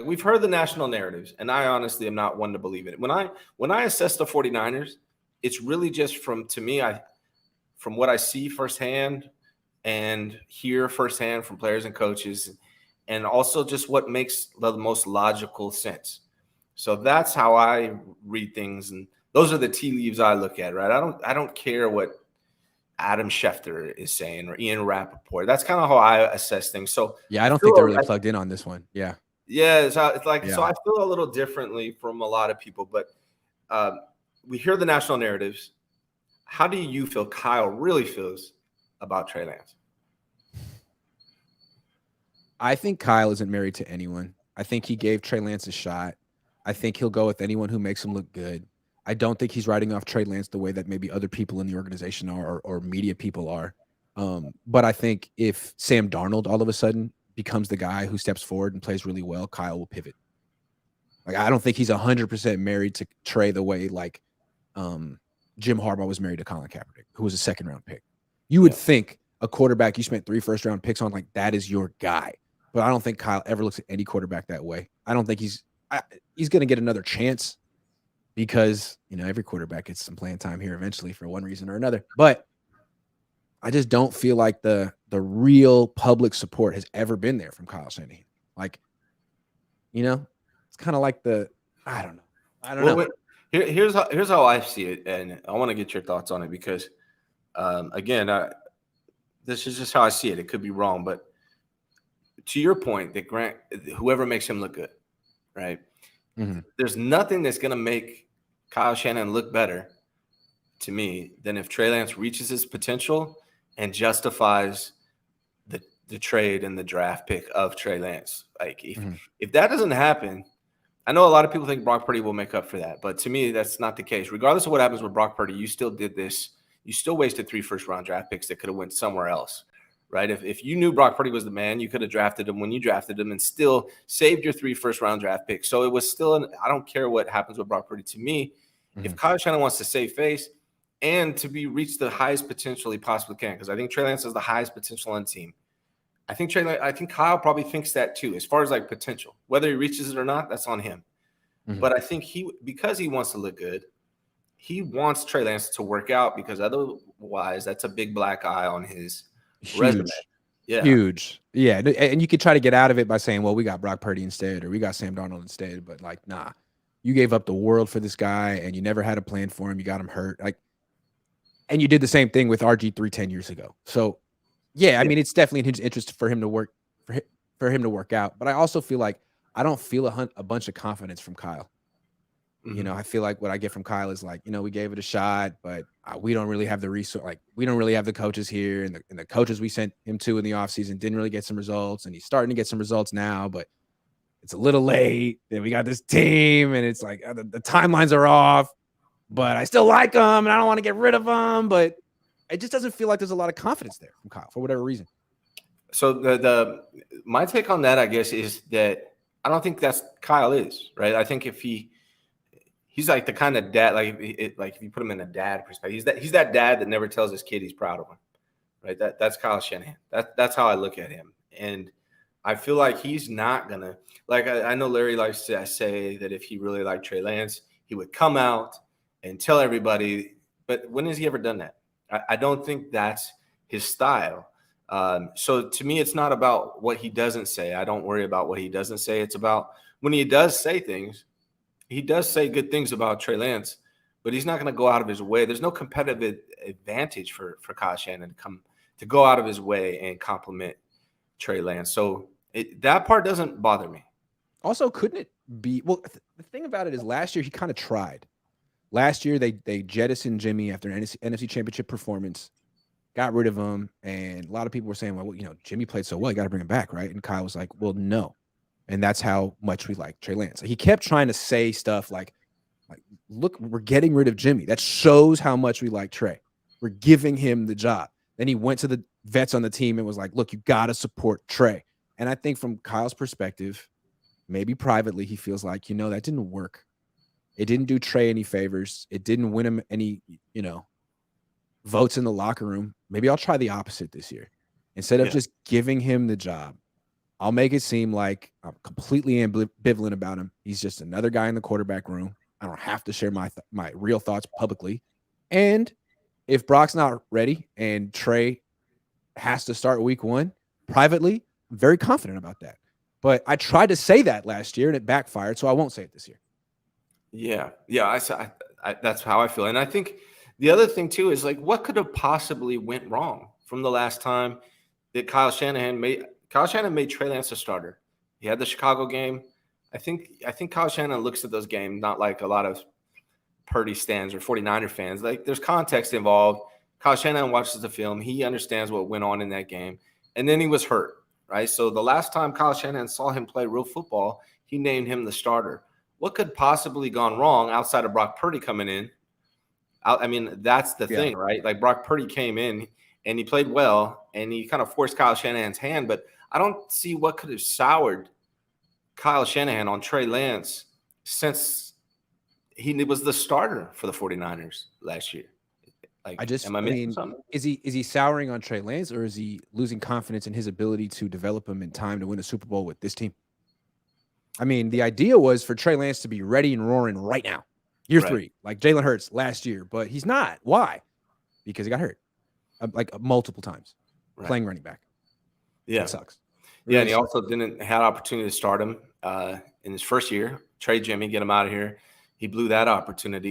we've heard the national narratives, and I honestly am not one to believe it. When I assess the 49ers, it's really just from what I see firsthand and hear firsthand from players and coaches, and also just what makes the most logical sense. So that's how I read things, and those are the tea leaves I look at, right? I don't care what Adam Schefter is saying or Ian Rappaport. That's kind of how I assess things. So yeah, I don't think they're really plugged in on this one. Yeah. Yeah, it's like so I feel a little differently from a lot of people, but we hear the national narratives. How do you feel Kyle really feels about Trey Lance? I think Kyle isn't married to anyone. I think he gave Trey Lance a shot. I think he'll go with anyone who makes him look good. I don't think he's writing off Trey Lance the way that maybe other people in the organization are or media people are. But I think if Sam Darnold all of a sudden becomes the guy who steps forward and plays really well, Kyle will pivot. Like, I don't think he's 100% married to Trey the way like Jim Harbaugh was married to Colin Kaepernick, who was a second-round pick. You would think a quarterback you spent 3 first-round picks on, like, that is your guy. But I don't think Kyle ever looks at any quarterback that way. I don't think he's going to get another chance because, every quarterback gets some playing time here eventually for one reason or another. But I just don't feel like the real public support has ever been there from Kyle Shanahan. Like, it's kind of like I don't know. Here's how I see it, and I want to get your thoughts on it because, again, this is just how I see it. It could be wrong, but to your point, that Grant, whoever makes him look good, right? Mm-hmm. There's nothing that's going to make Kyle Shanahan look better to me than if Trey Lance reaches his potential and justifies the trade and the draft pick of Trey Lance. Like if that doesn't happen, I know a lot of people think Brock Purdy will make up for that, but to me, that's not the case. Regardless of what happens with Brock Purdy, you still did this. You still wasted 3 first-round draft picks that could have went somewhere else, right? If you knew Brock Purdy was the man, you could have drafted him when you drafted him and still saved your 3 first-round draft picks. So it was still I don't care what happens with Brock Purdy. To me, if Kyle Shanahan wants to save face and to reach the highest potential he possibly can, because I think Trey Lance has the highest potential on the team. I think Kyle probably thinks that too, as far as like potential. Whether he reaches it or not, that's on him. Mm-hmm. But I think because he wants to look good, he wants Trey Lance to work out because otherwise that's a big black eye on his resume. Yeah. Huge. Yeah. And you could try to get out of it by saying, well, we got Brock Purdy instead, or we got Sam Darnold instead. But like, nah, you gave up the world for this guy and you never had a plan for him. You got him hurt. And you did the same thing with RG3 10 years ago. So yeah, I mean, it's definitely in his interest for him to work out. But I also feel like I don't feel a bunch of confidence from Kyle. Mm-hmm. I feel like what I get from Kyle is like, we gave it a shot, but we don't really have the resource. Like, we don't really have the coaches here, and the coaches we sent him to in the offseason didn't really get some results, and he's starting to get some results now, but it's a little late. And we got this team, and it's like the timelines are off, but I still like him, and I don't want to get rid of him, but it just doesn't feel like there's a lot of confidence there from Kyle for whatever reason. So my take on that, I guess, is that I don't think that's Kyle is, right? I think if he's like the kind of dad, like if you put him in a dad perspective, he's that dad that never tells his kid he's proud of him, right? That's Kyle Shanahan. That's how I look at him, and I feel like he's not gonna I know Larry likes to say that if he really liked Trey Lance, he would come out and tell everybody. But when has he ever done that? I don't think that's his style. So to me, it's not about what he doesn't say. I don't worry about what he doesn't say. It's about when he does say things. He does say good things about Trey Lance, but he's not going to go out of his way. There's no competitive advantage for Kyle Shanahan to go out of his way and compliment Trey Lance. So that part doesn't bother me. Also, couldn't it be – well, the thing about it is last year he kind of tried. Last year they jettisoned Jimmy after an NFC Championship performance, got rid of him, and a lot of people were saying, well, Jimmy played so well, you got to bring him back, right? And Kyle was like, well, no. And that's how much we like Trey Lance. He kept trying to say stuff like, look, we're getting rid of Jimmy. That shows how much we like Trey. We're giving him the job. Then he went to the vets on the team and was like, look, you got to support Trey. And I think from Kyle's perspective, maybe privately, he feels like, that didn't work. It didn't do Trey any favors. It didn't win him any, votes in the locker room. Maybe I'll try the opposite this year. Instead of just giving him the job, I'll make it seem like I'm completely ambivalent about him. He's just another guy in the quarterback room. I don't have to share my real thoughts publicly. And if Brock's not ready and Trey has to start week 1 privately, I'm very confident about that. But I tried to say that last year and it backfired, so I won't say it this year. Yeah. That's how I feel. And I think the other thing too is like, what could have possibly went wrong from the last time that Kyle Shanahan made Trey Lance a starter. He had the Chicago game. I think Kyle Shanahan looks at those games not like a lot of Purdy stands or 49er fans. Like there's context involved. Kyle Shanahan watches the film. He understands what went on in that game. And then he was hurt, right? So the last time Kyle Shanahan saw him play real football, he named him the starter. What could possibly gone wrong outside of Brock Purdy coming in? I mean, that's the thing, right? Like Brock Purdy came in and he played well and he kind of forced Kyle Shanahan's hand, but I don't see what could have soured Kyle Shanahan on Trey Lance since he was the starter for the 49ers last year. Like, am I missing something? Is he souring on Trey Lance, or is he losing confidence in his ability to develop him in time to win a Super Bowl with this team? I mean, the idea was for Trey Lance to be ready and roaring right now, year 3, like Jalen Hurts last year, but he's not. Why? Because he got hurt like multiple times playing running back. Yeah, it sucks. Really, and he also didn't have opportunity to start him in his first year. Trade Jimmy, get him out of here. He blew that opportunity.